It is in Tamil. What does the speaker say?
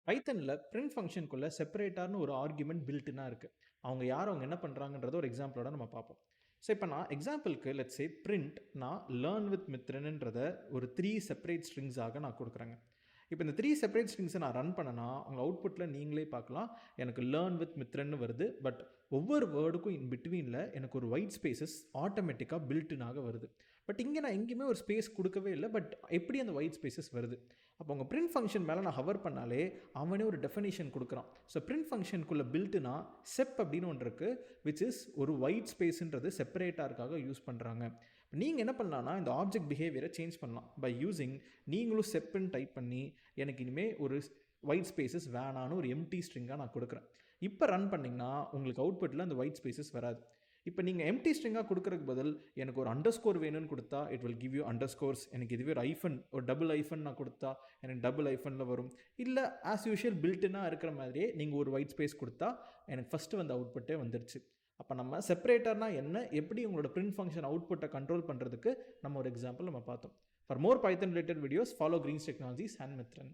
பைத்தன்ல பிரிண்ட் ஃபங்ஷனுக்குள்ள செப்பரேட்டர்னு ஒரு ஆர்குமென்ட் பில்ட்னா இருக்கு. அவங்க என்ன பண்றாங்கன்றத ஒரு எக்ஸாம்பிளோட நம்ம பார்ப்போம். ஸோ இப்போ நான் எக்ஸாம்பிளுக்கு லெட்ஸ் சே பிரிண்ட் நான் லேர்ன் வித் மித்ரன்ன்றத ஒரு 3 செப்பரேட் ஸ்ட்ரிங்ஸாக நான் குடுக்குறேங்க. இப்போ இந்த 3 செப்பரேட் ஸ்ட்ரிங்ஸை நான் ரன் பண்ணனா, உங்க அவுட்புட்ல நீங்களே பார்க்கலாம். எனக்கு லேர்ன் வித் மித்ரன்னு வருது. பட் ஒவ்வொரு வேர்டுக்கும் இன் பிட்வீன்ல எனக்கு ஒரு ஒயிட் ஸ்பேஸஸ் ஆட்டோமேட்டிக்கா பில்ட்னாக வருது. பட் இங்க நான் எங்கேயுமே ஒரு ஸ்பேஸ் குடுக்கவே இல்ல. பட் எப்படி அந்த ஒயிட் ஸ்பேஸஸ் வருது? அப்போ உங்க பிரிண்ட் ஃபங்ஷன் மேல நான் ஹவர் பண்ணாலே அவனே ஒரு டெஃபினிஷன் குடுக்குறான். ஸோ பிரிண்ட் ஃபங்ஷனுக்குள்ள பில்ட்னா செப் அப்படின்னு ஒன்று இருக்கு. விச் இஸ் ஒரு ஒயிட் ஸ்பேஸ்ன்றது செப்பரேட்டருக்காக யூஸ் பண்றாங்க. நீங்க என்ன பண்ணலாம்னா இந்த ஆப்ஜெக்ட் பிஹேவியரை சேஞ்ச் பண்ணலாம். பை யூசிங் நீங்களும் செப்ன்னு டைப் பண்ணி எனக்கு இனிமே ஒரு ஒயிட் ஸ்பேஸஸ் வேணான்னு ஒரு எம்டி ஸ்ட்ரிங்காக நான் கொடுக்குறேன். இப்போ ரன் பண்ணிங்கன்னா உங்களுக்கு அவுட்புட்டில் அந்த ஒயிட் ஸ்பேஸஸ் வராது. இப்போ நீங்கள் எம்டி ஸ்ட்ரிங்காக கொடுக்குறதுக்கு பதில் எனக்கு ஒரு அண்டர்ஸ்கோர் வேணும்னு கொடுத்தா it will give you underscores. எனக்கு இதுவே ஒரு ஐஃபன் ஒரு டபுள் ஐஃபன் நான் கொடுத்தா எனக்கு டபுள் ஐஃபனில் வரும். இல்லை ஆஸ் யூஷுவல் பில்ட்டுனாக இருக்கிற மாதிரியே நீங்கள் ஒரு ஒயிட் ஸ்பேஸ் கொடுத்தா எனக்கு ஃபஸ்ட்டு வந்து அவுட்புட்டே வந்துருச்சு. அப்போ நம்ம செப்பரேட்டர்னா என்ன, எப்படி உங்களோட பிரிண்ட் ஃபங்க்ஷன் அவுட்புட்டை கண்ட்ரோல் பண்ணுறதுக்கு நம்ம ஒரு எக்ஸாம்பிள் நம்ம பார்த்தோம். For more Python related videos, follow Greens Technologies and Mithran.